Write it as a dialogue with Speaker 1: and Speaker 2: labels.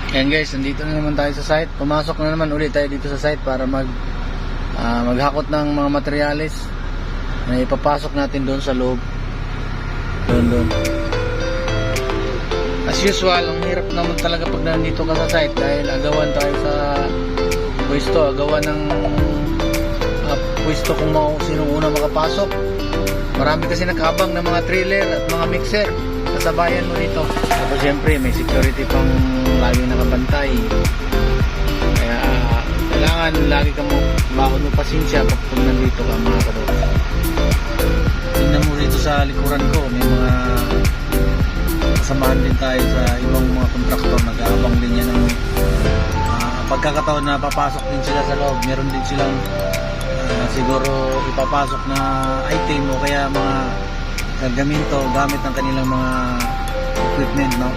Speaker 1: Ayan guys, nandito na naman tayo sa site. Pumasok na naman ulit tayo dito sa site para maghakot ng mga materyales na ipapasok natin doon sa loob. Doon. As usual, ang hirap naman talaga pag nandito ka sa site dahil agawan tayo sa pwesto, agawan ng pwesto kung sinong una makapasok. Marami kasi nakabang ng mga trailer at mga mixer. Kasabayan mo nito. Tapos siyempre may security pang lagi nakabantay. Kaya kailangan lagi ka mo bakod mo pasensya pag nandito ka mga kabot. Tingnan mo dito sa likuran ko, may mga kasamahan din tayo sa ibang mga kontraktor. Nag-aabang din yan ng pagkakataon na papasok din sila sa loob. Meron din silang siguro ipapasok na item o kaya mga gaminto gamit ng kanilang mga equipment, no?